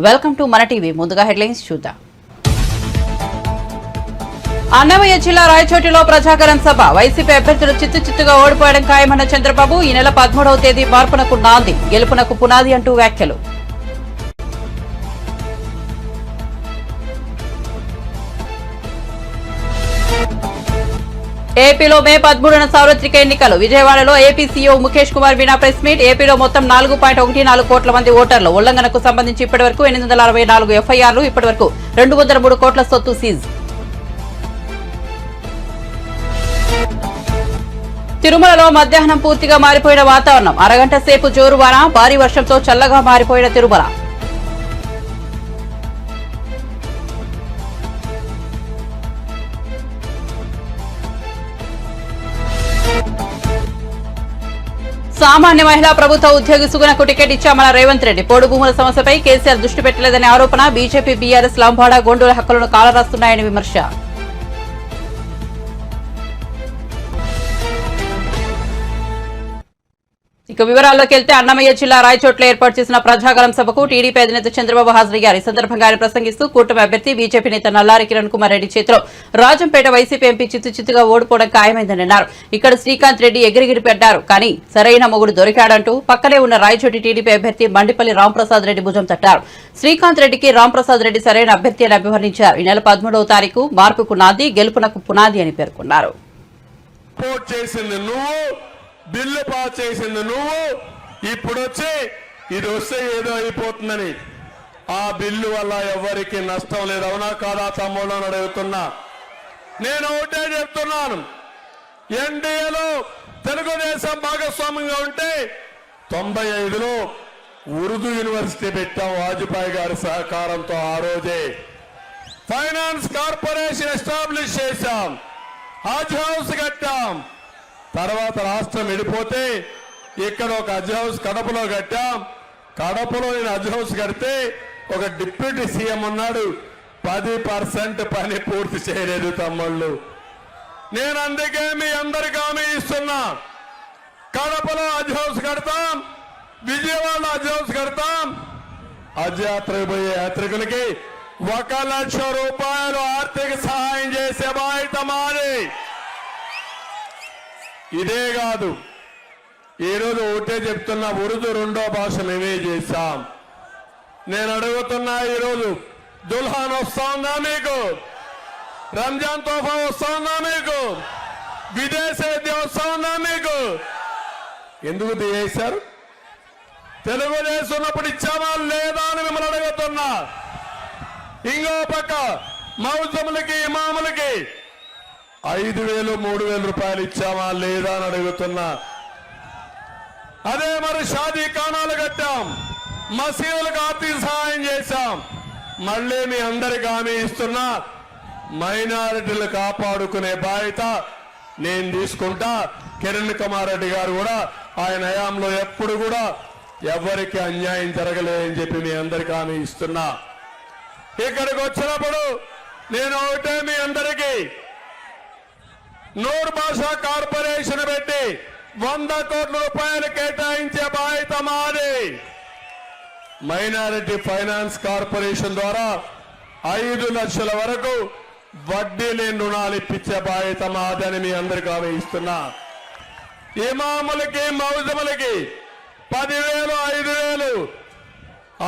Welcome to మన TV. ముందుగా headlines చూద్దాం. అన్నమయ్య జిల్లా రాయచోటిలో ప్రజాగరణ సభ. వైసీపీ అభ్యర్థులు చిత్తుగా ఓడిపోవడం ఖాయమన్న చంద్రబాబు. ఈ నెల 13వ తేదీ మార్పునకు నాంది, గెలుపునకు పునాది అంటూ వ్యాఖ్యలు. ఏపీలో మే 13న సార్వత్రిక ఎన్నికలు. విజయవాడలో AP CEO Mukesh Kumar Meena press meet. ఏపీలో మొత్తం 4.14 కోట్ల మంది ఓటర్లు. ఉల్లంఘనకు సంబంధించి ఇప్పటివరకు 864 ఎఫ్ఐఆర్లు. ఇప్పటివరకు 203 కోట్ల సొత్తు సీజ్. తిరుమలలో మధ్యాహ్నం పూర్తిగా మారిపోయిన వాతావరణం. అరగంట సేపు జోరువాన, భారీ వర్షంతో చల్లగా మారిపోయిన తిరుమల. సామాన్య మహిళా ప్రభుత్వ ఉద్యోగి సుగుణకు టికెట్ ఇచ్చామన్న రేవంత్ రెడ్డి. పోడు భూముల సమస్యపై కేసీఆర్ దృష్టి పెట్టలేదనే ఆరోపణ. బీజేపీ, బీఆర్ఎస్ లంబాడా, గోండూల హక్కులను కాలరాస్తున్నాయని విమర్శ. ఇక వివరాల్లోకి వెళ్తే అన్నమయ్య జిల్లా రాయచోట్ల ఏర్పాటు చేసిన ప్రజాగలం సభకు టీడీపీ అధినేత చంద్రబాబు హాజరయ్యారు. ఈ సందర్భంగా ఆయన ప్రసంగిస్తూ కూటమి అభ్యర్థి బీజేపీ నేత నల్లారి కిరణ్ కుమార్ రెడ్డి చేతిలో రాజంపేట వైసీపీ ఎంపీ చిత్తుగా ఓడిపోవడం ఖాయమైందని అన్నారు. ఇక్కడ శ్రీకాంత్ రెడ్డి ఎగిరిగిరి పెట్టారు, కానీ సరైన మొగుడు దొరికాడంటూ పక్కనే ఉన్న రాయచోటి టీడీపీ అభ్యర్థి మండిపల్లి రాంప్రసాద్ రెడ్డి భుజం తట్టారు. శ్రీకాంత్ రెడ్డికి రాంప్రసాద్ రెడ్డి సరైన అభ్యర్థి అని అభివర్ణించారు. ఈ నెల 13వ తారీఖు మార్పుకు నాంది, గెలుపునకు పునాది అని పేర్కొన్నారు. బిల్లు పాస్ చేసింది నువ్వు, ఇప్పుడు వచ్చి ఇది వస్తే ఏదో అయిపోతుందని. ఆ బిల్లు వల్ల ఎవరికి నష్టం లేదు. అవునా కాదా తమ్ముళ్ళు అని అడుగుతున్నా. నేను ఒకటే చెప్తున్నాను, ఎన్డీఏలో తెలుగుదేశం భాగస్వామ్యంగా ఉంటే 95లో ఉర్దూ యూనివర్సిటీ పెట్టాం వాజ్పేయి గారి సహకారంతో. ఆ రోజే ఫైనాన్స్ కార్పొరేషన్ ఎస్టాబ్లిష్ చేశాం, హజ్ హౌస్ కట్టాం. తర్వాత రాష్ట్రం విడిపోతే ఇక్కడ ఒక హజ్ హౌస్ కడపలో కట్టాం. కడపలో నేను హజ్ హౌస్ కడితే ఒక డిప్యూటీ సీఎం ఉన్నాడు, 10% పని పూర్తి చేయలేదు తమ్ముళ్ళు. నేను అందుకే మీ అందరికీ హామీ ఇస్తున్నా, కడపలో హజ్ హౌస్ కడతాం, విజయవాడలో హజ్ హౌస్ కడతాం. హజ్ యాత్రకు పోయే యాత్రికులకి 1 లక్ష రూపాయలు ఆర్థిక సహాయం చేసే బాధ్యత మాది. ఇదే కాదు, ఈరోజు ఒకటే చెప్తున్నా, ఉర్దూ 2వ భాష మేమే చేశాం. నేను అడుగుతున్నా, ఈరోజు దుల్హాన్ వస్తుందా మీకు? రంజాన్ తోఫా వస్తుందా మీకు? విదేశీ విద్య వస్తుందా మీకు? ఎందుకు చేశారు? తెలుగుదేశం ఉన్నప్పుడు ఇచ్చామా లేదా అని మిమ్మల్ని అడుగుతున్నా. ఇంకో పక్క మౌజములకి, ఇమాములకి 5,000, 3,000 రూపాయలు ఇచ్చామా లేదా అని అడుగుతున్నా. అదే మరి షాదీ ఖానాలు కట్టాం, మసీదులకు ఆర్థిక సహాయం చేశాం. మళ్ళీ మీ అందరికి హామీ ఇస్తున్నా, మైనారిటీలు కాపాడుకునే బాధ్యత నేను తీసుకుంటా. కిరణ్ కుమార్ రెడ్డి గారు కూడా ఆయన హయాంలో ఎప్పుడు కూడా ఎవరికి అన్యాయం జరగలేదని చెప్పి మీ అందరికి హామీ ఇస్తున్నా. ఇక్కడికి వచ్చినప్పుడు నేను ఒకటే మీ అందరికీ, నూరు భాషా కార్పొరేషన్ పెట్టి 100 కోట్ల రూపాయలు కేటాయించే బాధ్యత మాది. మైనారిటీ ఫైనాన్స్ కార్పొరేషన్ ద్వారా 5 లక్షల వరకు వడ్డీ లేని రుణాలు ఇప్పించే బాధ్యత మాది అని మీ అందరికీ హామీ ఇస్తున్నా. ఇమాములకి, మౌజములకి 10,000, 5,000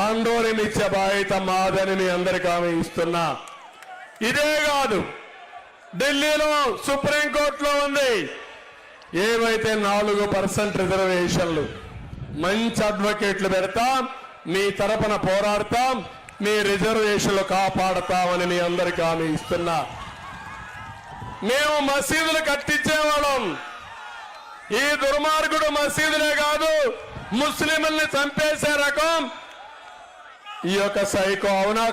ఆందోళన ఇచ్చే బాధ్యత మాదని మీ అందరికీ హామీ ఇస్తున్నా. ఇదే కాదు, ఢిల్లీలో సుప్రీంకోర్టులో ఉంది, ఏవైతే 4% రిజర్వేషన్లు, మంచి అడ్వకేట్లు పెడతాం, మీ తరపున పోరాడతాం, మీ రిజర్వేషన్లు కాపాడతామని మీ అందరికీ హామీ ఇస్తున్నా. మేము మసీదులు కట్టించేవాళ్ళం. ఈ దుర్మార్గుడు మసీదులే కాదు, ముస్లింల్ని చంపేసే రకం ఈ యొక్క సైకో. అవునా?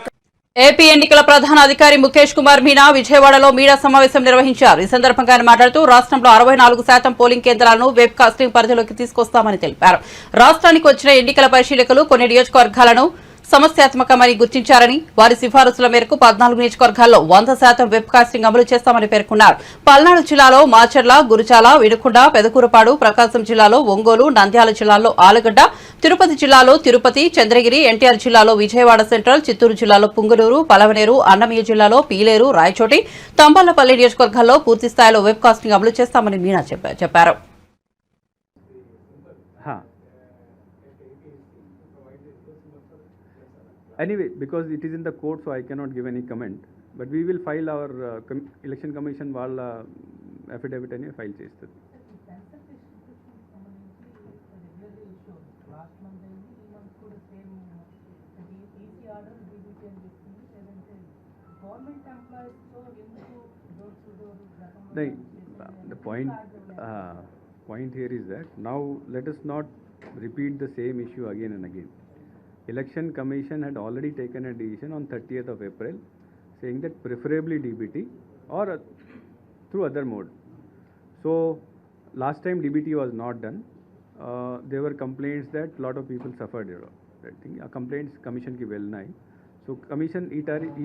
ఏపీ ఎన్నికల ప్రధాన అధికారి ముఖేష్ కుమార్ మీనా విజయవాడలో మీడియా సమావేశం నిర్వహించారు. ఈ సందర్భంగా ఆయన మాట్లాడుతూ రాష్ట్రంలో 64% పోలింగ్ కేంద్రాలను వెబ్ కాస్టింగ్ పరిధిలోకి తీసుకొస్తామని తెలిపారు. రాష్ట్రానికి వచ్చిన ఎన్నికల పరిశీలకులు కొన్ని నియోజకవర్గాలను సమస్యాత్మకమని గుర్తించారని వారి సిఫారసుల మేరకు 14 నియోజకవర్గాల్లో 100% వెబ్ కాస్టింగ్ అమలు చేస్తామని పేర్కొన్నారు. పల్నాడు జిల్లాలో మాచర్ల, గురుచాల, వినుకొండ, పెదకూరపాడు, ప్రకాశం జిల్లాలో ఒంగోలు, నంద్యాల జిల్లాలో ఆలగడ్డ, తిరుపతి జిల్లాలో తిరుపతి, చంద్రగిరి, ఎన్టీఆర్ జిల్లాలో విజయవాడ సెంట్రల్, చిత్తూరు జిల్లాలో పుంగనూరు, పలవనేరు, అన్నమయ్య జిల్లాలో పీలేరు, రాయచోటి, తంబాలపల్లి నియోజకవర్గాల్లో పూర్తి స్థాయిలో వెబ్ కాస్టింగ్ అమలు చేస్తామని మీనా చెప్పారు. Anyway, because it is in the court, so I cannot give any comment. But we will file our election commission వాళ్ళ affidavit అని ఫైల్ చేస్తుంది. The point here is that now let us not repeat the same issue again and again. Election Commission had already taken a decision on 30th of April saying that preferably DBT or through other mode. So last time DBT was not done. There were complaints that a lot of people suffered. I think complaints commission ki velnayi. So commission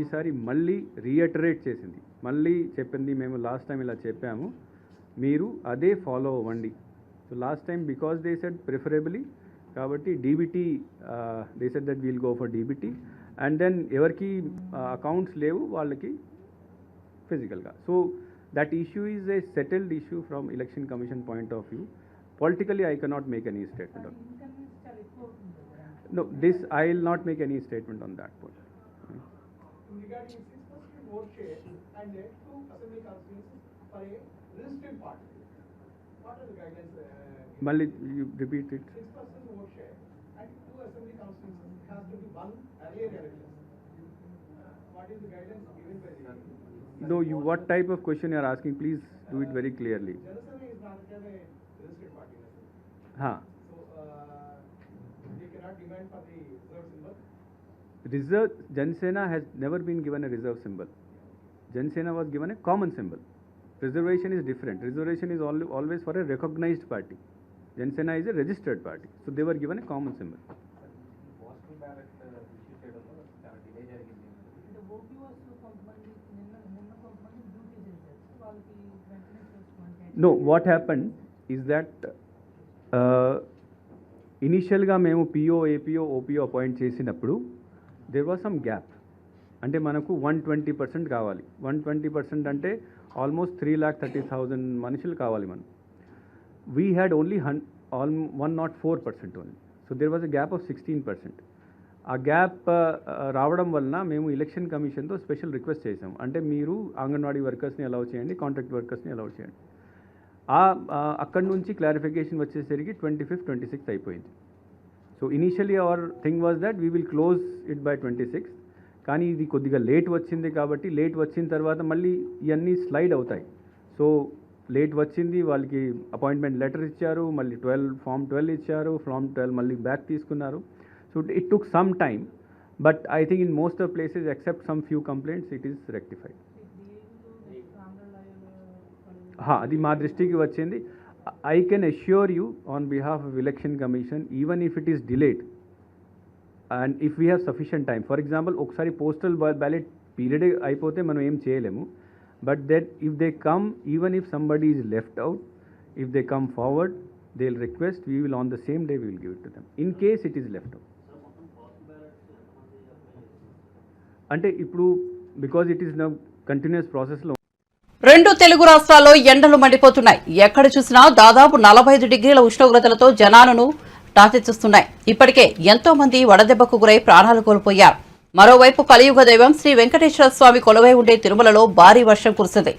ఈసారి మళ్ళీ రీఅటరేట్ చేసింది. మళ్ళీ చెప్పింది మేము last time ఇలా చెప్పాము, మీరు అదే ఫాలో అవ్వండి. So last time because they said preferably కాబట్టి DBT they said that we'll go for DBT and then ఎవరికి అకౌంట్స్ లేవు వాళ్ళకి ఫిజికల్గా. So that issue is a settled issue from election commission point of view. Politically, I cannot make any statement on. No, this I will not make any statement on that point. Regarding 6% vote share and 2 assembly constituencies for a registered party, what are the guidelines? Mali, you repeat it. 6% vote share and 2 assembly constituencies has to be one earlier elections. What is the guidelance given by the? No, you. What type of question you are asking? Please do it very clearly. Janasana is not a registered party. Ha. So they cannot demand for the reserve symbol. Reserve Jansena has never been given a reserve symbol. Jansena was given a common symbol. Reservation is different. Reservation is always for a recognized party. Jansena is a registered party. So they were given a common symbol. Postal ballot issue చేయడంలో delay జరిగింది. The vote was కొంతమంది నిన్న కొంతమంది duty చేశారు. వాళ్ళకి వెంటనే చేసుకోండి. No, what happened is that ఇనిషియల్గా మేము పిఓ, ఏపీఓ, ఓపీఓ అపాయింట్ చేసినప్పుడు దేర్ వాజ్ సమ్ గ్యాప్. అంటే మనకు 120% కావాలి. 120% అంటే ఆల్మోస్ట్ 3,30,000 మనుషులు కావాలి మనం. We had only 104% only. So there was a gap of 16%. ఆ గ్యాప్ రావడం వలన మేము ఎలక్షన్ కమిషన్తో స్పెషల్ రిక్వెస్ట్ చేసాం. అంటే మీరు అంగన్వాడీ వర్కర్స్ని అలౌ చేయండి, కాంట్రాక్ట్ వర్కర్స్ని అలౌ చేయండి. అక్కడి నుంచి క్లారిఫికేషన్ వచ్చేసరికి 25th, 26th అయిపోయింది. So initially our thing was that we will close it by 26th. కానీ ఇది కొద్దిగా లేట్ వచ్చింది కాబట్టి లేట్ వచ్చిన తర్వాత మళ్ళీ ఇవన్నీ స్లైడ్ అవుతాయి. సో లేట్ వచ్చింది, వాళ్ళకి అపాయింట్మెంట్ లెటర్ ఇచ్చారు, మళ్ళీ ఫామ్ 12 ఇచ్చారు, ఫామ్ 12 మళ్ళీ బ్యాక్ తీసుకున్నారు. So it took some time, but I think in most of places except some few complaints it is rectified. అది మా దృష్టికి వచ్చింది. I can assure you on behalf of election commission, even if it is delayed and if we have sufficient time. For example ఒకసారి postal ballot period అయిపోతే మనం ఏం చేయలేము. But that if they come, even if somebody is left out, if they come forward, they will request, we will on the same day we will give it to them in case it is left out. అంటే ఇప్పుడు because it is now continuous ప్రాసెస్లో 2 తెలుగు రాష్ట్రాల్లో ఎండలు మండిపోతున్నాయి. ఎక్కడ చూసినా దాదాపు 45 డిగ్రీల ఉష్ణోగ్రతలతో జనాలను టాతెత్తిస్తున్నాయి. ఇప్పటికే ఎంతో మంది వడదెబ్బకు గురై ప్రాణాలు కోల్పోయారు. మరోవైపు కలియుగ దైవం శ్రీ వెంకటేశ్వర స్వామి కొలువై ఉండే తిరుమలలో భారీ వర్షం కురిసింది.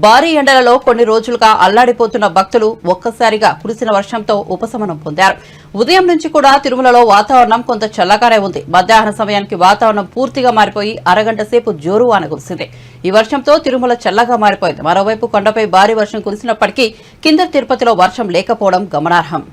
భారీ ఎండలలో కొన్ని రోజులుగా అల్లాడిపోతున్న భక్తులు ఒక్కసారిగా కురిసిన వర్షంతో ఉపశమనం పొందారు. ఉదయం నుంచి కూడా తిరుమలలో వాతావరణం కొంత చల్లగానే ఉంది. మధ్యాహ్న సమయానికి వాతావరణం పూర్తిగా మారిపోయి అరగంట సేపు జోరువాన కురిసింది. ఈ వర్షంతో తిరుమల చల్లగా మారిపోయింది. మరోవైపు కొండపై భారీ వర్షం కురిసినప్పటికీ కింద తిరుపతిలో వర్షం లేకపోవడం గమనార్హం.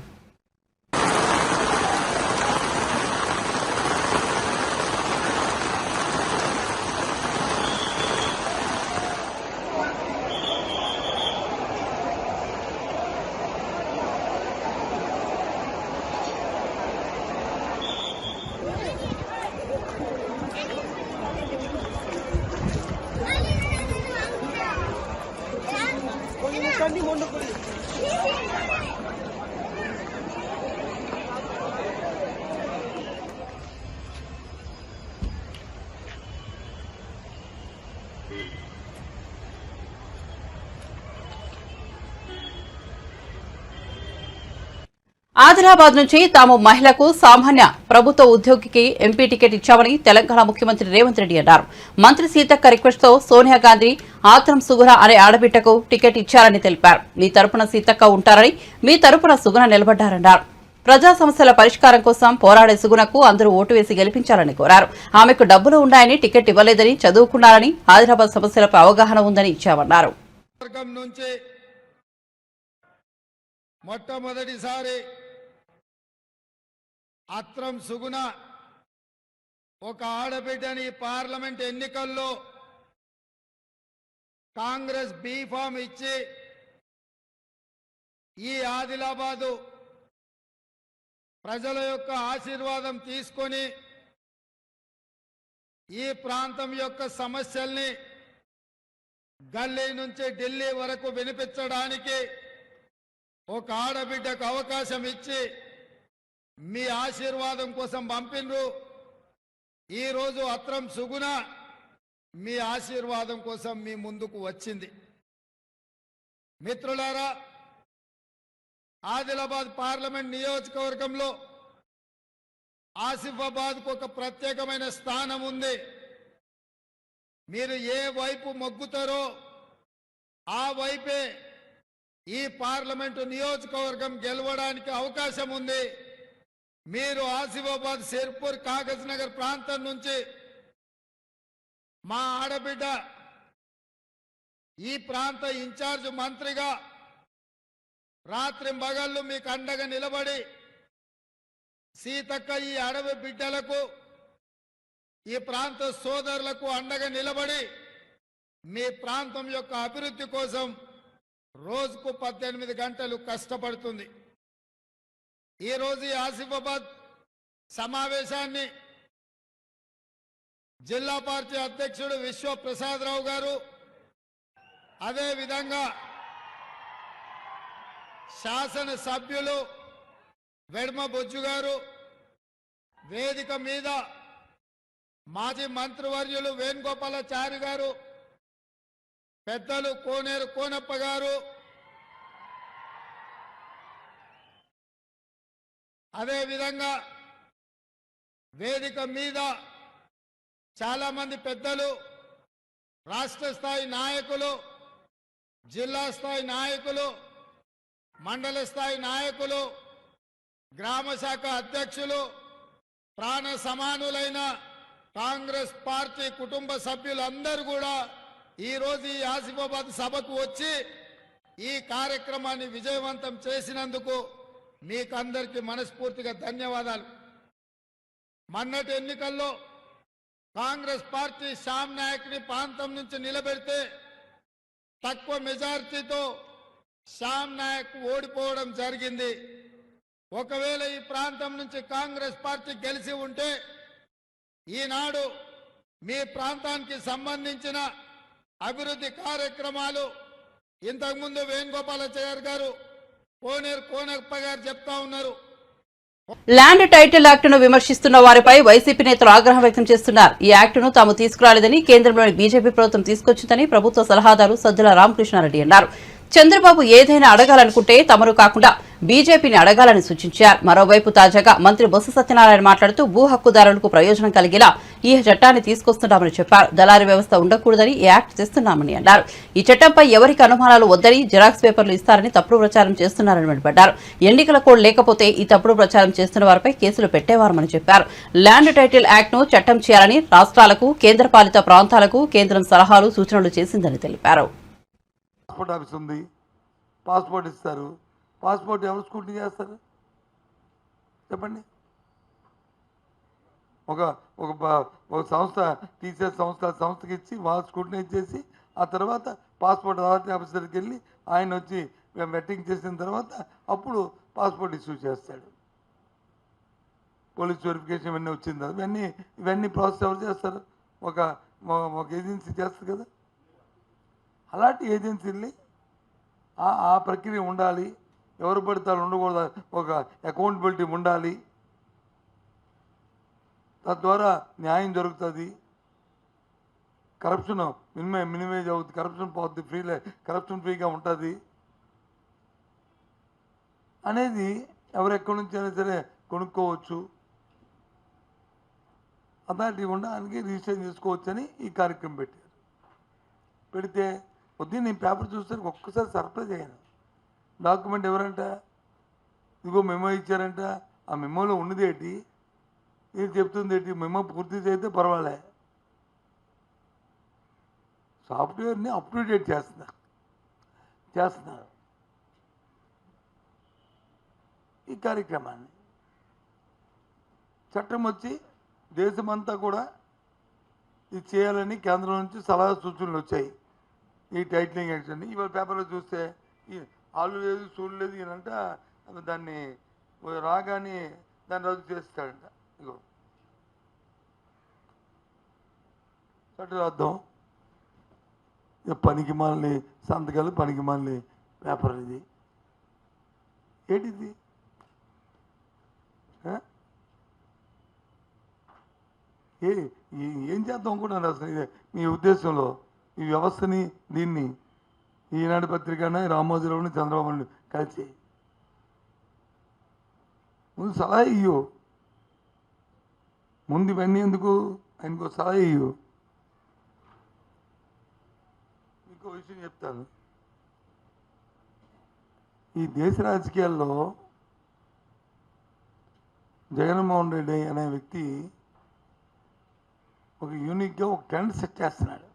ఆదిలాబాద్ నుంచి తాము మహిళకు సామాన్య ప్రభుత్వ ఉద్యోగికి ఎంపీ టికెట్ ఇచ్చామని తెలంగాణ ముఖ్యమంత్రి రేవంత్ రెడ్డి అన్నారు. మంత్రి సీతక్క రిక్వెస్ట్ తో సోనియా గాంధీ ఆత్రం సుగుణ అనే ఆడబిడ్డకు టికెట్ ఇచ్చారని తెలిపారు. మీ తరపున సీతక్క ఉంటారని, మీ తరపున సుగుణ నిలబడ్డారన్నారు. ప్రజా సమస్యల పరిష్కారం కోసం పోరాడే సుగుణకు అందరూ ఓటు వేసి గెలిపించాలని కోరారు. ఆమెకు డబ్బులు ఉన్నాయని టికెట్ ఇవ్వలేదని, చదువుకున్నారని, ఆదిలాబాద్ సమస్యలపై అవగాహన ఉందని ఇచ్చామన్నారు. మొట్టమొదటిసారి అత్రం సుగుణ ఒక ఆడబిడ్డని పార్లమెంట్ ఎన్నికల్లో కాంగ్రెస్ బీఫామ్ ఇచ్చి ఈ ఆదిలాబాదు ప్రజల యొక్క ఆశీర్వాదం తీసుకొని ఈ ప్రాంతం యొక్క సమస్యల్ని గల్లీ నుంచి ఢిల్లీ వరకు వినిపించడానికి ఒక ఆడబిడ్డకు అవకాశం ఇచ్చి మీ ఆశీర్వాదం కోసం పంపినరు. ఈరోజు అత్రం సుగుణ మీ ఆశీర్వాదం కోసం మీ ముందుకు వచ్చింది. మిత్రులారా, ఆదిలాబాద్ పార్లమెంట్ నియోజకవర్గంలో ఆసిఫాబాద్కు ఒక ప్రత్యేకమైన స్థానం ఉంది. మీరు ఏ వైపు మొగ్గుతారో ఆ వైపే ఈ పార్లమెంటు నియోజకవర్గం గెలవడానికి అవకాశం ఉంది. మీరు ఆసిఫాబాద్, సిర్పూర్, కాగజ్ నగర్ ప్రాంతం నుంచి మా ఆడబిడ్డ ఈ ప్రాంత ఇన్ఛార్జ్ మంత్రిగా రాత్రింబగళ్ళు మీకు అండగా నిలబడి సీతక్క ఈ అడవి బిడ్డలకు, ఈ ప్రాంత సోదరులకు అండగా నిలబడి మీ ప్రాంతం యొక్క అభివృద్ధి కోసం రోజుకు 18 గంటలు కష్టపడుతుంది. ఈరోజు ఈ ఆసిఫాబాద్ సమావేశాన్ని జిల్లా పార్టీ అధ్యక్షుడు విశ్వప్రసాదరావు గారు, అదేవిధంగా శాసన సభ్యులు వెడ్మ బొజ్జు గారు, వేదిక మీద మాజీ మంత్రివర్యులు వేణుగోపాలాచారి గారు, పెద్దలు కోనేరు కోనప్ప గారు, అదేవిధంగా వేదిక మీద చాలా మంది పెద్దలు, రాష్ట్ర స్థాయి నాయకులు, జిల్లా స్థాయి నాయకులు, మండల స్థాయి నాయకులు, గ్రామ శాఖ అధ్యక్షులు, ప్రాణ సమానులైన కాంగ్రెస్ పార్టీ కుటుంబ సభ్యులందరూ కూడా ఈరోజు ఈ ఆసిఫాబాద్ సభకు వచ్చి ఈ కార్యక్రమాన్ని విజయవంతం చేసినందుకు మీకందరికీ మనస్ఫూర్తిగా ధన్యవాదాలు. మొన్నటి ఎన్నికల్లో కాంగ్రెస్ పార్టీ శ్యామ్ నాయక్ని ప్రాంతం నుంచి నిలబెడితే తక్కువ మెజారిటీతో శ్యామ్ నాయక్ ఓడిపోవడం జరిగింది. ఒకవేళ ఈ ప్రాంతం నుంచి కాంగ్రెస్ పార్టీ గెలిచి ఉంటే ఈనాడు మీ ప్రాంతానికి సంబంధించిన అభివృద్ధి కార్యక్రమాలు ఇంతకుముందు వేణుగోపాలాచారి గారు, కోనేరు కోనప్ప గారు చెప్తా ఉన్నారు. ల్యాండ్ టైటిల్ యాక్ట్ ను విమర్శిస్తున్న వారిపై వైసీపీ నేతలు ఆగ్రహం వ్యక్తం చేస్తున్నారు. ఈ యాక్ట్ ను తాము తీసుకురాలేదని, కేంద్రంలోని బీజేపీ ప్రభుత్వం తీసుకొచ్చిందని ప్రభుత్వ సలహాదారు సజ్జల రామకృష్ణారెడ్డి అన్నారు. చంద్రబాబు ఏదైనా అడగాలనుకుంటే తమరు కాకుండా బీజేపీని అడగాలని సూచించారు. మరోవైపు తాజాగా మంత్రి బొత్స సత్యనారాయణ మాట్లాడుతూ భూ హక్కుదారులకు ప్రయోజనం కలిగేలా ఈ చట్టాన్ని తీసుకొస్తున్నామని చెప్పారు. దళారీ వ్యవస్థ ఉండకూడదని ఈ యాక్ట్ తెస్తున్నామని అన్నారు. ఈ చట్టంపై ఎవరికి అనుమానాలు వద్దని, జిరాక్స్ పేపర్లు ఇస్తారని తప్పుడు ప్రచారం చేస్తున్నారని మండిపడ్డారు. ఎన్నికల కోడ్ లేకపోతే ఈ తప్పుడు ప్రచారం చేస్తున్న వారిపై కేసులు పెట్టేవారమని చెప్పారు. ల్యాండ్ టైటిల్ యాక్ట్ ను చట్టం చేయాలని రాష్ట్రాలకు, కేంద్రపాలిత ప్రాంతాలకు కేంద్రం సలహాలు, సూచనలు చేసిందని తెలిపారు. పాస్పోర్ట్ ఆఫీస్ ఉంది, పాస్పోర్ట్ ఇస్తారు. పాస్పోర్ట్ ఎవరు స్క్రూటినీ చేస్తారు చెప్పండి? ఒక సంస్థ, టీచర్స్ సంస్థకి ఇచ్చి వాళ్ళు స్క్రూటినీ చేసి ఆ తర్వాత పాస్పోర్ట్ అథారిటీ ఆఫీస్ దగ్గరికి వెళ్ళి ఆయన వచ్చి వెట్టింగ్ చేసిన తర్వాత అప్పుడు పాస్పోర్ట్ ఇష్యూ చేస్తాడు. పోలీస్ వెరిఫికేషన్ ఇవన్నీ వచ్చిన తర్వాత ఇవన్నీ ప్రాసెస్ ఎవరు చేస్తారు? ఒక ఏజెన్సీ చేస్తారు కదా. అలాంటి ఏజెన్సీల్ని ఆ ప్రక్రియ ఉండాలి. ఎవరు పడితే ఉండకూడదు, ఒక అకౌంటబిలిటీ ఉండాలి. తద్వారా న్యాయం జరుగుతుంది. కరప్షన్ మినిమైజ్ అవుతుంది, కరప్షన్ పోతుంది, కరప్షన్ ఫ్రీగా ఉంటుంది అనేది ఎవరు ఎక్కడి నుంచి అయినా సరే కొనుక్కోవచ్చు, అథారిటీ ఉండడానికి రిజిస్ట్రేషన్ చేసుకోవచ్చని ఈ కార్యక్రమం పెట్టారు. పెడితే పొద్దున్న నేను పేపర్ చూస్తే ఒక్కసారి సర్ప్రైజ్ అయ్యాను. డాక్యుమెంట్ ఎవరంట, ఇదిగో మెమో ఇచ్చారంట. ఆ మెమోలో ఉన్నది ఏంటి, ఇది చెప్తుంది ఏంటి, మెమో పూర్తి చేస్తే పర్వాలే, సాఫ్ట్వేర్ని అప్డేట్ చేస్తున్నారు. ఈ కార్యక్రమాన్ని చట్టం వచ్చి దేశమంతా కూడా ఇది చేయాలని కేంద్రం నుంచి సలహా సూచనలు వచ్చాయి. ఈ టైటిలింగ్ యాక్షన్ ఇవాళ పేపర్లో చూస్తే ఆలు లేదు చూడు లేదు ఈయనంట దాన్ని రాగానే దాన్ని రద్దు చేస్తాడంట. ఇగో చట్టరాద్దాం, పనికి మాలని సంతకాలు, పనికి మాలని పేపర్. ఇది ఏంటిది? ఏం చేద్దాం అనుకుంటున్నారు అసలు మీ ఉద్దేశంలో? ఈ వ్యవస్థని దీన్ని ఈనాడు పత్రికన రామోజీరావుని చంద్రబాబుని కలిసి ముందు సలహా ఇయ్యు, ముందు ఇవన్నీ ఎందుకు, ఆయనకు సలహా ఇయ్యు. ఇంకో విషయం చెప్తాను. ఈ దేశ రాజకీయాల్లో జగన్మోహన్ రెడ్డి అనే వ్యక్తి ఒక యూనిక్గా ఒక ట్రెండ్ సెట్ చేస్తున్నాడు.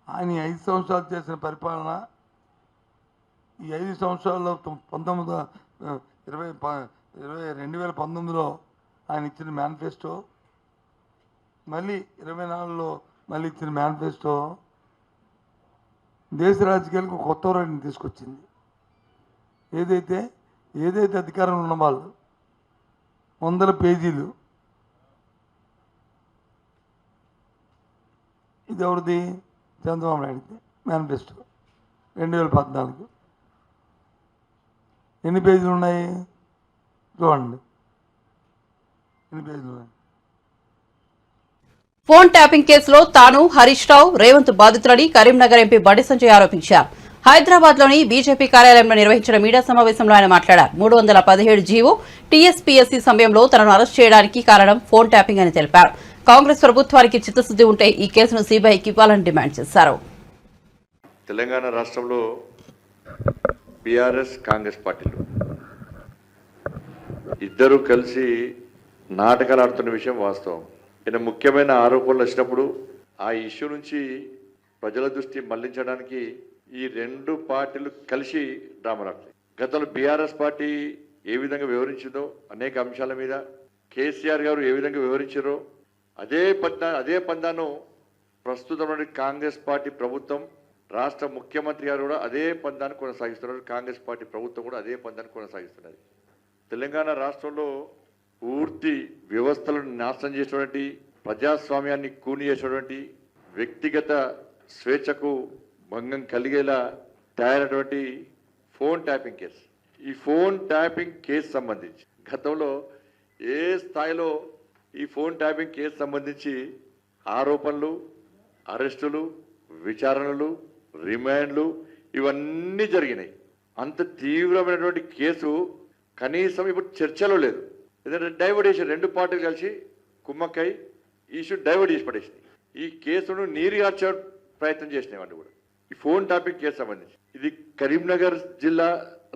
ఆయన 5 సంవత్సరాలు చేసిన పరిపాలన, ఈ 5 సంవత్సరాల్లో 2019లో ఆయన ఇచ్చిన మేనిఫెస్టో, మళ్ళీ 24లో మళ్ళీ ఇచ్చిన మేనిఫెస్టో దేశ రాజకీయాలకు కొత్త రైట్ని తీసుకొచ్చింది. ఏదైతే అధికారంలో ఉన్న వాళ్ళు 100 పేజీలు, ఇది ఎవరిది? చంద్రబాబు నాయుడు మేనిఫెస్టో 2014. ఎన్ని పేజీలు ఉన్నాయి చూడండి, ఎన్ని పేజీలు ఉన్నాయి. ఫోన్ ట్యాపింగ్ కేసులో తాను, హరీష్ రావు, రేవంత్ బాధితులని కరీంనగర్ ఎంపీ బండి సంజయ్ ఆరోపించారు. హైదరాబాద్ లోని బీజేపీ కార్యాలయంలో నిర్వహించిన మీడియా సమావేశంలో ఆయన మాట్లాడారు. 317 జీవో టీఎస్పీఎస్సీ సమయంలో తనను అరెస్ట్ చేయడానికి కారణం ఫోన్ ట్యాపింగ్ అని తెలిపారు. కాంగ్రెస్ ప్రభుత్వానికి చిత్తశుద్ది ఉంటే ఈ కేసును సీబీఐకి ఇవ్వాలని డిమాండ్ చేశారు. తెలంగాణ రాష్ట్రంలో బీఆర్ఎస్ కాంగ్రెస్ పార్టీలు ఇద్దరు కలిసి నాటకాలు ఆడుతున్న విషయం వాస్తవం. ఈయన ముఖ్యమైన ఆరోపణలు వచ్చినప్పుడు ఆ ఇష్యూ నుంచి ప్రజల దృష్టి మళ్లించడానికి ఈ 2 పార్టీలు కలిసి డ్రామాలాడుతాయి. గతంలో బీఆర్ఎస్ పార్టీ ఏ విధంగా వివరించిందో అనేక అంశాల మీద, కేసీఆర్ గారు ఏ విధంగా వివరించారో అదే పందాను ప్రస్తుతం కాంగ్రెస్ పార్టీ ప్రభుత్వం, రాష్ట్ర ముఖ్యమంత్రి గారు కూడా అదే పందాన్ని కొనసాగిస్తున్నారు. కాంగ్రెస్ పార్టీ ప్రభుత్వం కూడా అదే పందాన్ని కొనసాగిస్తున్నది. తెలంగాణ రాష్ట్రంలో పూర్తి వ్యవస్థలను నాశనం చేసినటువంటి, ప్రజాస్వామ్యాన్ని కూని చేసినటువంటి, వ్యక్తిగత స్వేచ్ఛకు భంగం కలిగేలా తయారైనటువంటి ఫోన్ ట్యాపింగ్ కేసు. ఈ ఫోన్ ట్యాపింగ్ కేసు సంబంధించి గతంలో ఏ స్థాయిలో ఈ ఫోన్ ట్యాపింగ్ కేసు సంబంధించి ఆరోపణలు, అరెస్టులు, విచారణలు, రిమాండ్లు ఇవన్నీ జరిగినాయి. అంత తీవ్రమైనటువంటి కేసు కనీసం ఇప్పుడు చర్చలో లేదు. ఎందుకంటే డైవర్ట్ చేసి 2 పార్టీలు కలిసి కుమ్మక్కై ఇష్యూ డైవర్ట్ చేసి పడేసింది. ఈ కేసును నీరుగార్చే ప్రయత్నం చేసినాయి కూడా. ఈ ఫోన్ టాపిక్ కేసు సంబంధించి ఇది కరీంనగర్ జిల్లా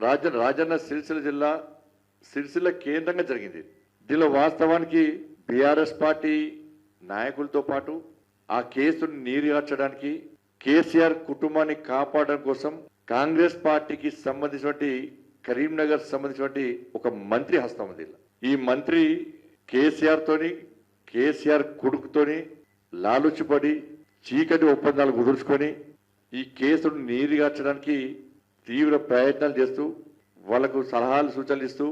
రాజన్న సిరిసిల్ల జిల్లా సిరిసిల్ల కేంద్రంగా జరిగింది. దీనిలో వాస్తవానికి బీఆర్ఎస్ పార్టీ నాయకులతో పాటు ఆ కేసును నీరుగార్చడానికి, కేసీఆర్ కుటుంబాన్ని కాపాడడం కోసం కాంగ్రెస్ పార్టీకి సంబంధించినటువంటి కరీంనగర్ సంబంధించినటువంటి ఒక మంత్రి హస్తం ఉంది. ఈ మంత్రి కేసీఆర్ కొడుకుతోని లాలుచిపడి చీకటి ఒప్పందాలు కుదుర్చుకొని ఈ కేసును నీరుగార్చడానికి తీవ్ర ప్రయత్నాలు చేస్తూ, వాళ్లకు సలహాలు సూచనలు ఇస్తూ,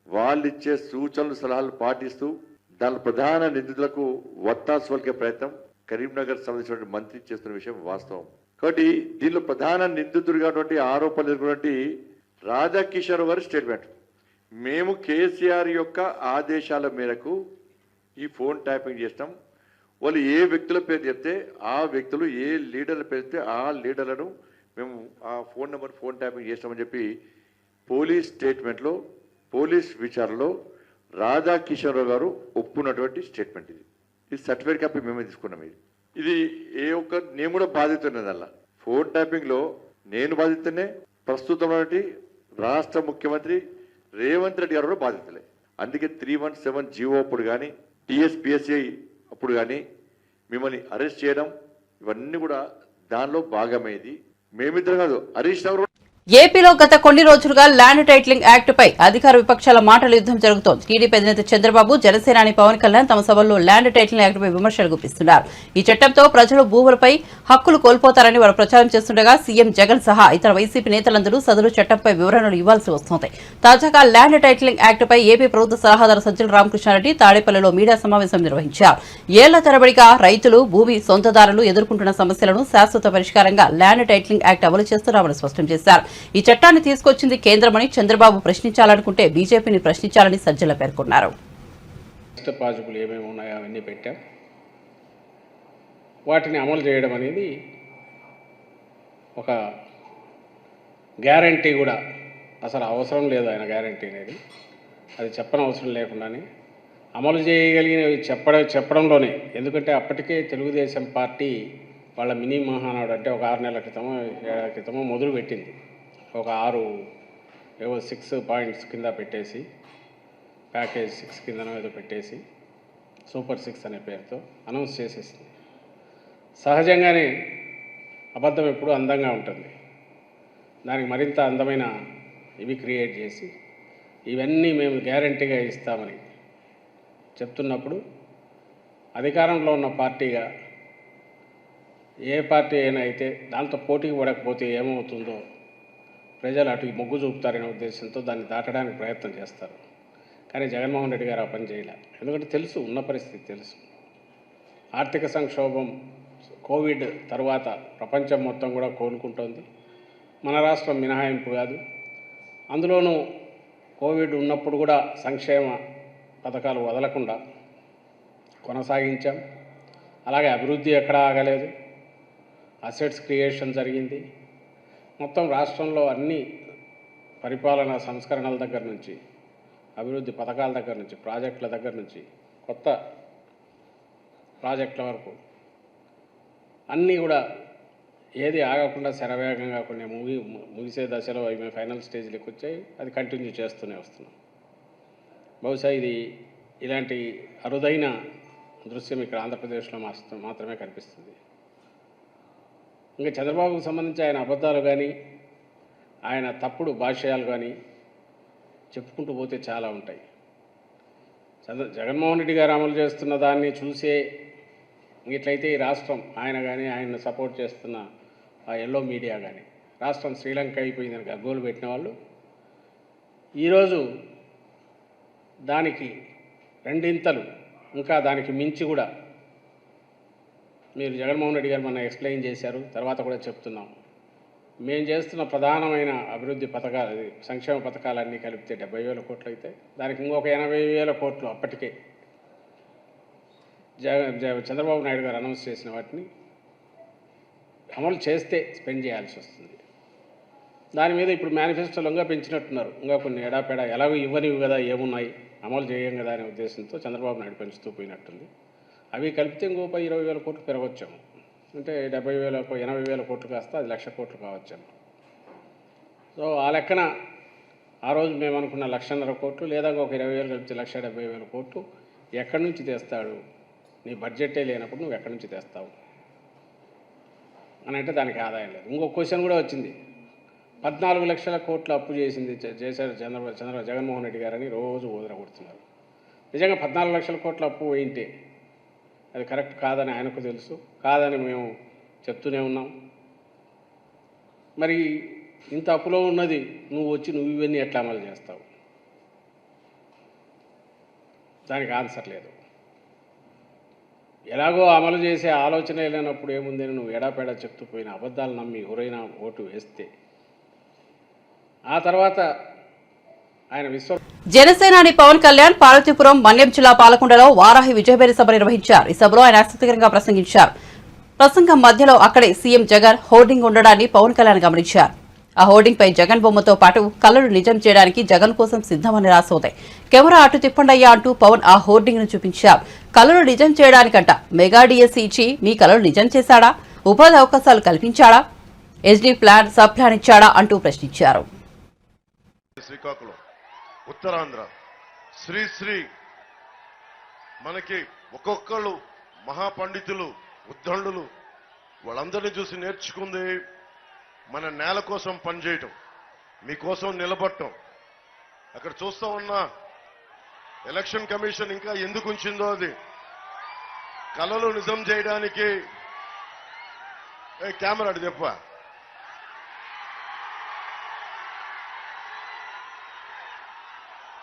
వాళ్ళు ఇచ్చే సూచనలు సలహాలు పాటిస్తూ దాని ప్రధాన నిందితులకు వత్తాసు పలికే ప్రయత్నం కరీంనగర్ సంబంధించిన మంత్రి చేస్తున్న విషయం వాస్తవం. కాబట్టి దీనిలో ప్రధాన నిందితుడిగా ఆరోపణలు ఎదుర్కొన్నటువంటి రాధాకిషోర్ గారి స్టేట్మెంట్, మేము కేసీఆర్ యొక్క ఆదేశాల మేరకు ఈ ఫోన్ ట్యాపింగ్ చేస్తాం, వాళ్ళు ఏ వ్యక్తుల పేరు చెప్తే ఆ వ్యక్తులు, ఏ లీడర్ల పేరు చెప్తే ఆ లీడర్లను మేము ఆ ఫోన్ నెంబర్ ఫోన్ ట్యాపింగ్ చేస్తామని చెప్పి పోలీస్ స్టేట్మెంట్లో పోలీస్ విచారణలో రాధా కిషన్ రావు గారు ఒప్పుకున్నటువంటి స్టేట్మెంట్ ఇది. ఇది సర్టిఫికేట్ కాపీ మేమే తీసుకున్నాం. ఇది ఏ ఒక్క నేను కూడా బాధ్యత ఉన్నదల్లా. ఫోన్ ట్యాపింగ్లో నేను బాధితున్నే, ప్రస్తుతం రాష్ట్ర ముఖ్యమంత్రి రేవంత్ రెడ్డి గారు కూడా బాధితులే. అందుకే 317 జీవో అప్పుడు కానీ టీఎస్పీఎస్ఐ అప్పుడు కానీ మిమ్మల్ని అరెస్ట్ చేయడం ఇవన్నీ కూడా దానిలో భాగమేది. మేమిద్దరం కాదు, హరీష్ రావు ఏపీలో గత కొన్ని రోజులుగా ల్యాండ్ టైటిలింగ్ యాక్ట్ పై అధికార విపక్షాల మాటల యుద్ధం జరుగుతోంది. టీడీపీ అధినేత చంద్రబాబు, జనసేనాని పవన్ కళ్యాణ్ తమ సభల్లో ల్యాండ్ టైటిలింగ్ యాక్ట్ పై విమర్శలు గుప్పిస్తున్నారు. ఈ చట్టంతో ప్రజలు భూములపై హక్కులు కోల్పోతారని వారు ప్రచారం చేస్తుండగా సీఎం జగన్ సహా ఇతర వైసీపీ నేతలందరూ సదరు చట్టంపై వివరణలు ఇవ్వాల్సి వస్తోంది. తాజాగా ల్యాండ్ టైటిలింగ్ యాక్ట్ పై ఏపీ ప్రభుత్వ సలహాదారు సజ్జల రామకృష్ణారెడ్డి తాడేపల్లిలో మీడియా సమావేశం నిర్వహించారు. ఏళ్ల తరబడిగా రైతులు, భూమి సొంతదారులు ఎదుర్కొంటున్న సమస్యలను శాశ్వత పరిష్కారంగా ల్యాండ్ టైటిలింగ్ యాక్ట్ అమలు చేస్తున్నామని స్పష్టం చేశారు. ఈ చట్టాన్ని తీసుకొచ్చింది కేంద్రమని చంద్రబాబు ప్రశ్నించాలనుకుంటే బీజేపీని ప్రశ్నించాలని సజ్జల పేర్కొన్నారు. పాజిబుల్ ఏమేమి ఉన్నాయో అవన్నీ పెట్టాం. వాటిని అమలు చేయడం అనేది ఒక గ్యారంటీ కూడా అసలు అవసరం లేదు. ఆయన గ్యారంటీ అనేది అది చెప్పనవసరం లేకుండానే అమలు చేయగలిగినవి చెప్పడంలోనే, ఎందుకంటే అప్పటికే తెలుగుదేశం పార్టీ వాళ్ళ మినీ మహానాడు అంటే ఒక 6 నెలల క్రితమో 7 నెలల క్రితమో మొదలు పెట్టింది. ఒక 6 పాయింట్స్ కింద పెట్టేసి, ప్యాకేజ్ 6 కిందనో ఏదో పెట్టేసి సూపర్ 6 అనే పేరుతో అనౌన్స్ చేసేసింది. సహజంగానే అబద్ధం ఎప్పుడు అందంగా ఉంటుంది. దానికి మరింత అందమైన ఇవి క్రియేట్ చేసి ఇవన్నీ మేము గ్యారంటీగా ఇస్తామని చెప్తున్నప్పుడు అధికారంలో ఉన్న పార్టీగా ఏ పార్టీ అయినా అయితే దాంతో పోటీకి పడకపోతే ఏమవుతుందో ప్రజలు అటు మొగ్గు చూపుతారనే ఉద్దేశంతో దాన్ని దాటడానికి ప్రయత్నం చేస్తారు. కానీ జగన్మోహన్ రెడ్డి గారు ఆ పని చేయలే. ఎందుకంటే తెలుసు, ఉన్న పరిస్థితి తెలుసు. ఆర్థిక సంక్షోభం, కోవిడ్ తర్వాత ప్రపంచం మొత్తం కూడా కోలుకుంటోంది. మన రాష్ట్రం మినహాయింపు కాదు. అందులోనూ కోవిడ్ ఉన్నప్పుడు కూడా సంక్షేమ పథకాలు వదలకుండా కొనసాగించాం. అలాగే అభివృద్ధి ఎక్కడా ఆగలేదు. అసెట్స్ క్రియేషన్ జరిగింది. మొత్తం రాష్ట్రంలో అన్ని పరిపాలనా సంస్కరణల దగ్గర నుంచి, అభివృద్ధి పథకాల దగ్గర నుంచి, ప్రాజెక్టుల దగ్గర నుంచి, కొత్త ప్రాజెక్టుల వరకు అన్నీ కూడా ఏది ఆగకుండా శరవేగంగా కొన్ని ముగిసే దశలో అవి ఫైనల్ స్టేజ్లోకి వచ్చాయి. అది కంటిన్యూ చేస్తూనే వస్తున్నాం. బహుశా ఇది ఇలాంటి అరుదైన దృశ్యం ఇక్కడ ఆంధ్రప్రదేశ్లో మాత్రమే కనిపిస్తుంది. ఇంకా చంద్రబాబుకు సంబంధించి ఆయన అబద్ధాలు కానీ, ఆయన తప్పుడు భాష్యాలు కానీ చెప్పుకుంటూ పోతే చాలా ఉంటాయి. జగన్మోహన్ రెడ్డి గారు అమలు చేస్తున్న దాన్ని చూసే ఇట్లయితే ఈ రాష్ట్రం, ఆయన కానీ ఆయన్ని సపోర్ట్ చేస్తున్న ఆ ఎల్లో మీడియా కానీ రాష్ట్రం శ్రీలంక అయిపోయిందని గగ్గోలు పెట్టిన వాళ్ళు ఈరోజు దానికి రెండింతలు, ఇంకా దానికి మించి కూడా మీరు జగన్మోహన్ రెడ్డి గారు మన ఎక్స్ప్లెయిన్ చేశారు. తర్వాత కూడా చెప్తున్నాం, మేము చేస్తున్న ప్రధానమైన అభివృద్ధి పథకాలు, సంక్షేమ పథకాలన్నీ కలిపితే 70,000 కోట్లు అయితే దానికి ఇంకొక 80,000 కోట్లు అప్పటికే చంద్రబాబు నాయుడు గారు అనౌన్స్ చేసిన వాటిని అమలు చేస్తే స్పెండ్ చేయాల్సి వస్తుంది. దాని మీద ఇప్పుడు మేనిఫెస్టోలో ఇంకా పెంచినట్టున్నారు. ఇంకా కొన్ని ఎడాపెడా ఎలాగో ఇవ్వనివి కదా, ఏమున్నాయి అమలు చేయం కదా అనే ఉద్దేశంతో చంద్రబాబు నాయుడు పెంచుతూ పోయినట్టుంది. అవి కలిపితే ఇంకో 20,000 కోట్లు పెరగొచ్చాము. అంటే 70,000 80,000 కోట్లు కాస్త అది 1,00,000 కోట్లు కావచ్చాము. సో ఆ లెక్కన ఆ రోజు మేము అనుకున్న 1,50,000 కోట్లు లేదా ఒక 20,000 కలిపితే 1,70,000 కోట్లు ఎక్కడి నుంచి తెస్తాడు? నీ బడ్జెటే లేనప్పుడు నువ్వు ఎక్కడి నుంచి తెస్తావు అని అంటే దానికి ఆదాయం లేదు. ఇంకొక క్వశ్చన్ కూడా వచ్చింది. 14 లక్షల కోట్లు అప్పు చేశారు జగన్మోహన్ రెడ్డి గారని రోజు కొడుతున్నారు. నిజంగా 14 లక్షల కోట్ల అప్పు పోయింటే అది కరెక్ట్ కాదని ఆయనకు తెలుసు, కాదని మేము చెప్తూనే ఉన్నాం. మరి ఇంత అప్పులో ఉన్నది నువ్వు ఇవన్నీ ఎట్లా అమలు చేస్తావు? దానికి ఆన్సర్ లేదు. ఎలాగో అమలు చేసే ఆలోచన లేనప్పుడు ఏముందని నువ్వు ఎడాపెడా చెప్తూ పోయిన అబద్ధాలు నమ్మి ఎవరైనా ఓటు వేస్తే ఆ తర్వాత ఆయన జనసేనాని పవన్ కళ్యాణ్ పార్వతీపురం మన్యం జిల్లా పాలకొండలో వారాహి విజయబేరి సభ నిర్వహించారు. ఈ సభలో ఆయన ఆసక్తికరంగా ప్రసంగించారు. ప్రసంగం మధ్యలో అక్కడే సీఎం జగన్ హోర్డింగ్ ఉండడాన్ని పవన్ కళ్యాణ్ గమనించారు. ఆ హోర్డింగ్ పై జగన్ బొమ్మతో పాటు కలలు నిజం చేయడానికి జగన్ కోసం సిద్ధమని రాసోంది. కెమెరా అటు తిప్పండయ్యా అంటూ పవన్ ఆ హోర్డింగ్ ను చూపించారు. కలలు నిజం చేయడానికంట మెగా డిఎస్సీ ఇచ్చి మీ కలలు నిజం చేశాడా, ఉపాధి అవకాశాలు కల్పించాడా, ఎస్డీ ప్లాన్ సబ్ ప్లాన్ ఇచ్చాడా అంటూ ప్రశ్నించారు. శ్రీకాకుళం, ఉత్తరాంధ్ర, శ్రీ మనకి ఒక్కొక్కళ్ళు మహాపండితులు, ఉద్దండులు, వాళ్ళందరినీ చూసి నేర్చుకుంది మన నేల కోసం పనిచేయటం, మీకోసం నిలబడటం. అక్కడ చూస్తా ఉన్నా ఎలక్షన్ కమిషన్ ఇంకా ఎందుకు ఉంచిందో అది కలలు నిజం చేయడానికి. కెమెరా అటు చెప్ప,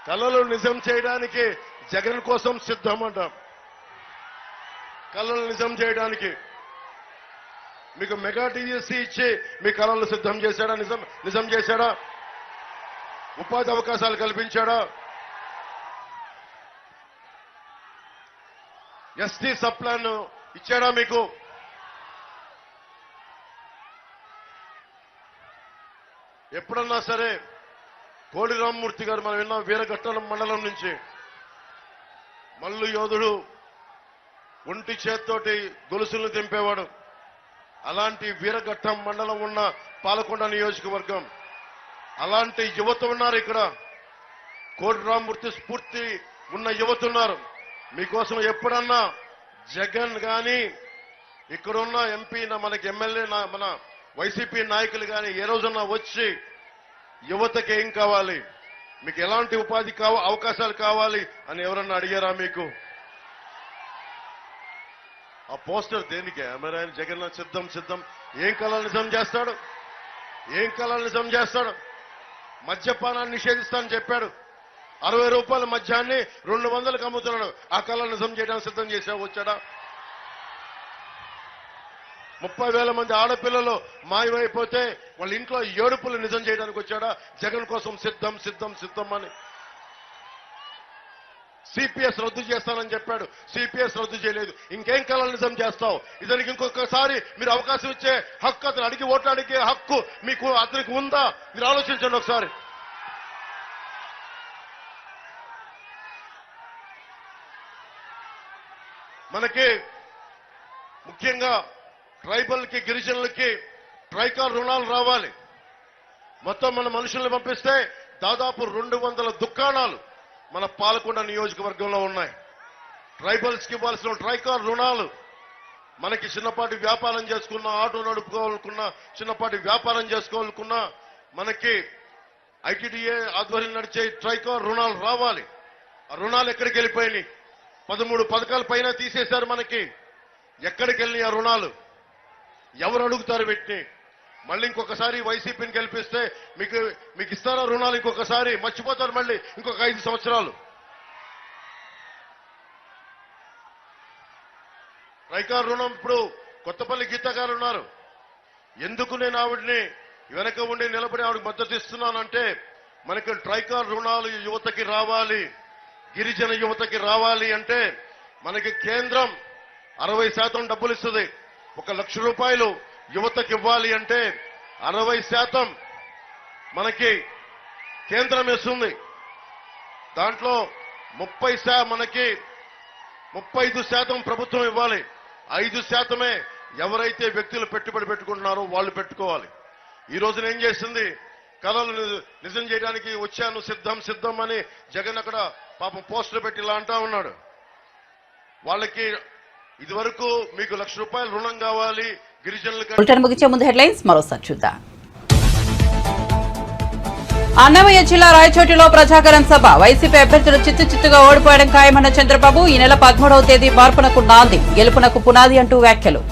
కలలు నిజం చేయడానికి జగన్ కోసం సిద్ధమంట. కలలు నిజం చేయడానికి మీకు మెగా డిఎస్సీ ఇచ్చి మీ కళలు సిద్ధం చేశాడా, నిజం చేశాడా, ఉపాధి అవకాశాలు కల్పించాడా, ఎస్టీ సబ్ ప్లాన్ ఇచ్చాడా మీకు? ఎప్పుడన్నా సరే కోడి రామ్మూర్తి గారు మనం విన్నాం, వీరఘట్టం మండలం నుంచి మల్లు యోధుడు, ఒంటి చేత్తోటి గొలుసులను తెంపేవాడు. అలాంటి వీరఘట్టం మండలం ఉన్న పాలకొండ నియోజకవర్గం, అలాంటి యువత ఉన్నారు ఇక్కడ. కోడి రామ్మూర్తి స్ఫూర్తి ఉన్న యువత ఉన్నారు. మీకోసం ఎప్పుడన్నా జగన్ గాని ఇక్కడున్న ఎంపీ, మనకి ఎమ్మెల్యే, మన వైసీపీ నాయకులు కానీ ఏ రోజున్నా వచ్చి యువతకి ఏం కావాలి, మీకు ఎలాంటి ఉపాధి అవకాశాలు కావాలి అని ఎవరన్నా అడిగారా మీకు? ఆ పోస్టర్ దేనికి? మరి జగన్ సిద్ధం ఏం కళలు నిజం చేస్తాడు? ఏం కళలు నిజం చేస్తాడు? మద్యపానాన్ని నిషేధిస్తానని చెప్పాడు. 60 రూపాయల మద్యాన్ని 200కు అమ్ముతున్నాడు. ఆ కళలు నిజం చేయడానికి సిద్ధం చేశావు, వచ్చాడా? 30,000 మంది ఆడపిల్లలు మాయమైపోతే వాళ్ళ ఇంట్లో ఏడుపులు నిజం చేయడానికి వచ్చాడా? జగన్ కోసం సిద్ధం అని. సిపిఎస్ రద్దు చేస్తానని చెప్పాడు, సిపిఎస్ రద్దు చేయలేదు. ఇంకేం కళలు నిజం చేస్తావు? ఇతనికి ఇంకొకసారి మీరు అవకాశం ఇచ్చే హక్కు, అతను అడిగి ఓట్లు అడిగే హక్కు మీకు అతనికి ఉందా? మీరు ఆలోచించండి ఒకసారి. మనకి ముఖ్యంగా ట్రైబల్కి, గిరిజనులకి ట్రైకార్ రుణాలు రావాలి. మొత్తం మన మనుషుల్ని పంపిస్తే దాదాపు 200 దుకాణాలు మన పాలకొండ నియోజకవర్గంలో ఉన్నాయి. ట్రైబల్స్ కి ఇవ్వాల్సిన ట్రైకార్ రుణాలు, మనకి చిన్నపాటి వ్యాపారం చేసుకున్నా, ఆటో నడుపుకోవాలనుకున్నా, చిన్నపాటి వ్యాపారం చేసుకోవాలనుకున్నా మనకి ఐటీడీఏ ఆధ్వర్యం నడిచే ట్రైకార్ రుణాలు రావాలి. ఆ రుణాలు ఎక్కడికి వెళ్ళిపోయినాయి? 13 పథకాల పైన తీసేశారు. మనకి ఎక్కడికి వెళ్ళినాయి ఆ రుణాలు? ఎవరు అడుగుతారు వీటిని? మళ్ళీ ఇంకొకసారి వైసీపీని గెలిపిస్తే మీకు ఇస్తారా రుణాలు? ఇంకొకసారి మర్చిపోతారు మళ్ళీ ఇంకొక 5 సంవత్సరాలు. ట్రైకార్ రుణం ఇప్పుడు కొత్తపల్లి గీత గారు ఉన్నారు. ఎందుకు నేను ఆవిడ్ని వెనక ఉండి నిలబడి ఆవిడకి మద్దతు ఇస్తున్నానంటే, మనకి ట్రైకార్ రుణాలు యువతకి రావాలి, గిరిజన యువతకి రావాలి అంటే మనకి కేంద్రం 60% డబ్బులు ఇస్తుంది. 1 లక్ష రూపాయలు యువతకి ఇవ్వాలి అంటే 60% మనకి కేంద్రం ఇస్తుంది. దాంట్లో 35% ప్రభుత్వం ఇవ్వాలి. 5% ఎవరైతే వ్యక్తులు పెట్టుబడి పెట్టుకుంటున్నారో వాళ్ళు పెట్టుకోవాలి. ఈ రోజున ఏం చేసింది? కళలు నిజం చేయడానికి వచ్చాను సిద్ధం అని జగన్ అక్కడ పాపం పోస్టర్ పెట్టి ఇలా అంటా ఉన్నాడు. వాళ్ళకి ఇదివరకు మీకు 1 లక్ష రూపాయలు రుణం కావాలి గిరిజనులకు. ముగించే ముందు హెడ్లైన్స్ మరోసారి చూద్దాం. అన్నమయ్య జిల్లా రాయచోటిలో ప్రజాగరం సభ. వైసీపీ అభ్యర్థులు చిత్తుగా ఓడిపోవడం ఖాయమన్న చంద్రబాబు. ఈ నెల 13వ తేదీ మార్పునకు నాంది, గెలుపునకు పునాది అంటూ వ్యాఖ్యలు.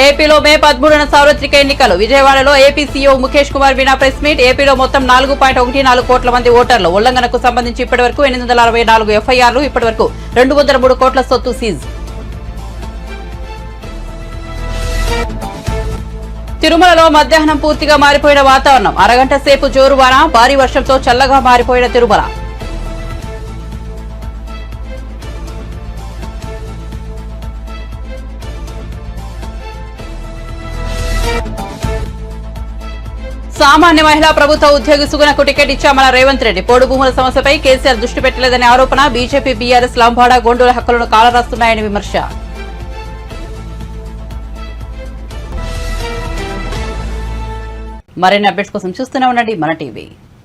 ఏపీలో మే 13న సార్వత్రిక ఎన్నికలు. విజయవాడలో AP CEO Mukesh Kumar Meena press meet. ఏపీలో మొత్తం 4.14 కోట్ల మంది ఓటర్లు. ఉల్లంఘనకు సంబంధించి ఇప్పటివరకు 864 ఎఫ్ఐఆర్లు. ఇప్పటివరకు 203 కోట్ల సొత్తు సీజ్. తిరుమలలో మధ్యాహ్నం పూర్తిగా మారిపోయిన వాతావరణం. అరగంట సేపు జోరువాన, భారీ వర్షంతో చల్లగా మారిపోయిన తిరుమల. సామాన్య మహిళా ప్రభుత్వ ఉద్యోగి సుగుణకు టికెట్ ఇచ్చామన్న రేవంత్ రెడ్డి. పోడు భూముల సమస్యపై కేసీఆర్ దృష్టి పెట్టలేదనే ఆరోపణ. బీజేపీ బీఆర్ఎస్ లంబాడ గోండూల హక్కులను కాలరాస్తున్నాయని విమర్శ. మరిన్ని అప్డేట్స్ కోసం చూస్తూనే ఉండండి మన టీవీ.